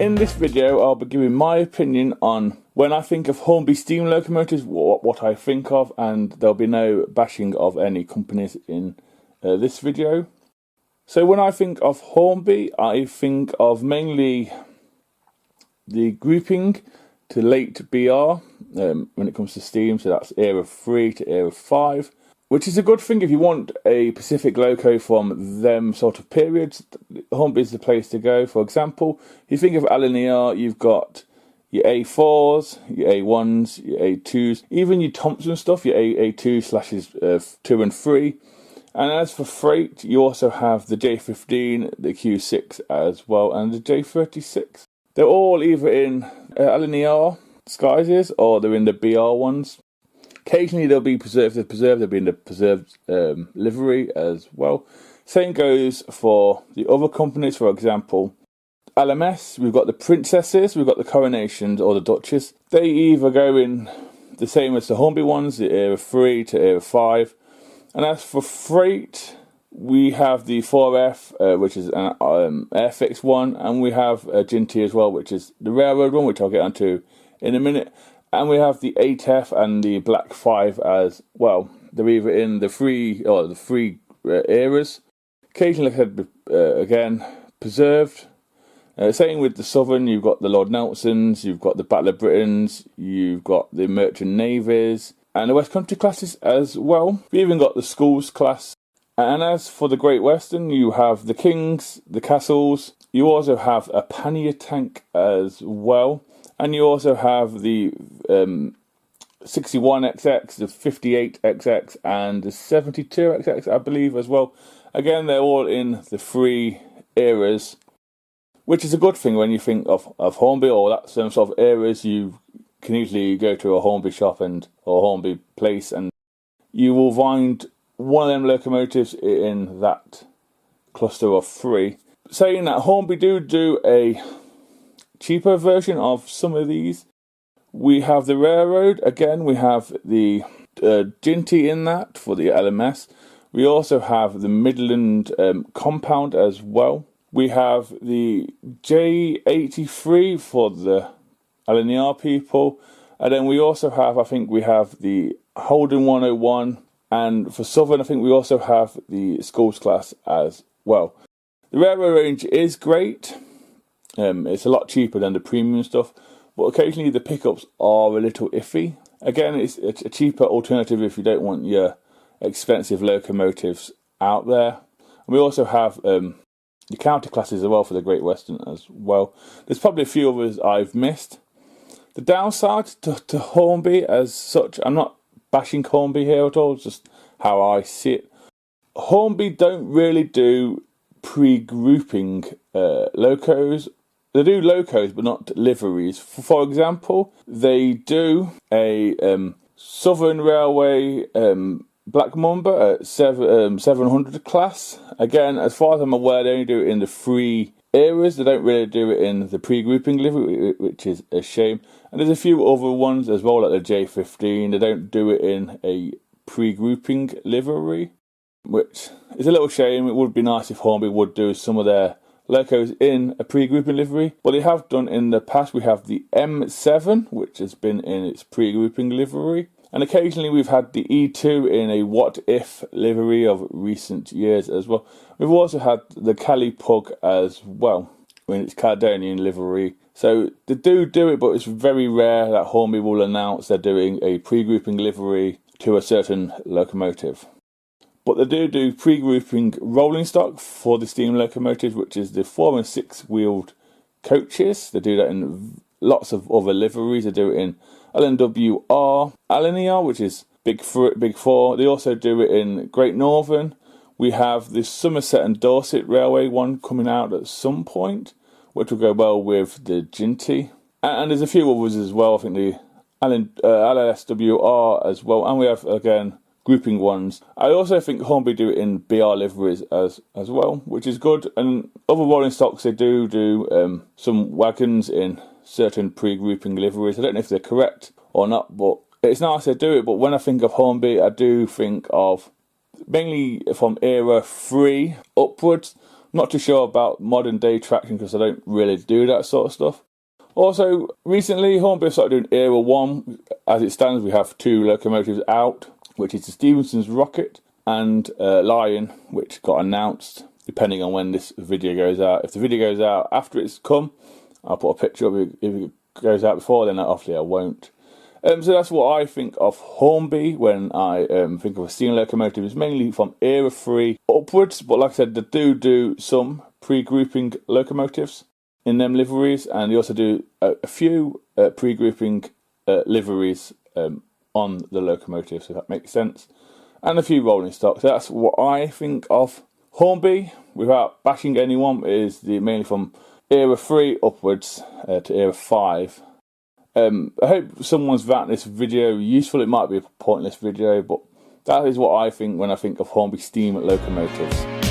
In this video, I'll be giving my opinion on when I think of Hornby steam locomotives, what I think of, and there'll be no bashing of any companies in this video. So when I think of Hornby, I think of mainly the grouping to late BR when it comes to steam, so that's era 3 to era 5. Which is a good thing if you want a Pacific loco from them sort of periods. Hornby is the place to go. For example, if you think of LNER, you've got your A4s, your A1s, your A2s, even your Thompson stuff, your A2/2 and 3. And as for freight, you also have the J15, the Q6 as well, and the J36. They're all either in LNER disguises or they're in the BR ones. Occasionally they'll be preserved, they'll be in the preserved livery as well. Same goes for the other companies, for example, LMS, we've got the Princesses, we've got the Coronations or the Duchess. They either go in the same as the Hornby ones, the era 3 to era 5. And as for freight, we have the 4F, which is an Airfix one, and we have a Ginty as well, which is the railroad one, which I'll get onto in a minute. And we have the 8F and the Black 5 as well. They're either in the three eras. Occasionally, like I said, again, preserved. Same with the Southern, you've got the Lord Nelsons, you've got the Battle of Britons, you've got the Merchant Navies, and the West Country classes as well. We've even got the Schools class. And as for the Great Western, you have the Kings, the Castles. You also have a pannier tank as well. And you also have the 61XX, the 58XX, and the 72XX, I believe, as well. Again, they're all in the 3 eras, which is a good thing when you think of Hornby or that sort of eras. You can easily go to a Hornby shop or Hornby place, and you will find one of them locomotives in that cluster of 3. Saying that, Hornby do a cheaper version of some of these. We have the railroad, again we have the Ginty in that for the LMS. We also have the Midland compound as well. We have the J83 for the LNER people, and then we also have, I think we have the Holden 101, and for Southern I think we also have the Schools class as well. The railroad range is great. It's a lot cheaper than the premium stuff, but occasionally the pickups are a little iffy. Again, it's a cheaper alternative if you don't want your expensive locomotives out there. And we also have the counter classes as well for the Great Western as well. There's probably a few others I've missed. The downside to Hornby as such, I'm not bashing Hornby here at all, it's just how I see it. Hornby don't really do pre-grouping locos. They do locos, but not liveries. For example, they do a Southern Railway Black Mamba at 700 class. Again, as far as I'm aware, they only do it in the 3 eras. They don't really do it in the pre-grouping livery, which is a shame. And there's a few other ones as well, like the J15. They don't do it in a pre-grouping livery, which is a little shame. It would be nice if Hornby would do some of their locos in a pre-grouping livery, but they have done in the past. We have the M7, which has been in its pre-grouping livery, and occasionally we've had the E2 in a what-if livery of recent years as well. We've also had the Cali Pug as well in its Caledonian livery. So they do it, but it's very rare that Hornby will announce they're doing a pre-grouping livery to a certain locomotive. But they do pre-grouping rolling stock for the steam locomotives, which is the 4 and 6 wheeled coaches. They do that in lots of other liveries. They do it in LNWR, LNER, which is Big 4. They also do it in Great Northern. We have the Somerset and Dorset Railway one coming out at some point, which will go well with the Ginty. And there's a few others as well. I think the LSWR as well. And we have, again, grouping ones. I also think Hornby do it in BR liveries as well, which is good. And other rolling stocks, they do some wagons in certain pre-grouping liveries. I don't know if they're correct or not, but it's nice they do it. But when I think of Hornby, I do think of mainly from era 3 upwards. Not too sure about modern day traction because I don't really do that sort of stuff. Also, recently Hornby have started doing Era 1. As it stands, we have 2 locomotives out, which is the Stephenson's Rocket and Lion, which got announced depending on when this video goes out. If the video goes out after it's come, I'll put a picture of it. If it goes out before, then obviously I won't. So that's what I think of Hornby when I think of a steam locomotive. It's mainly from Era 3 upwards, but like I said, they do some pre-grouping locomotives in them liveries, and they also do a few pre-grouping liveries on the locomotives, if that makes sense, and a few rolling stock. So that's what I think of Hornby, without bashing anyone. It is mainly from Era 3 upwards to Era 5. I hope someone's found this video useful. It might be a pointless video, but that is what I think when I think of Hornby steam locomotives.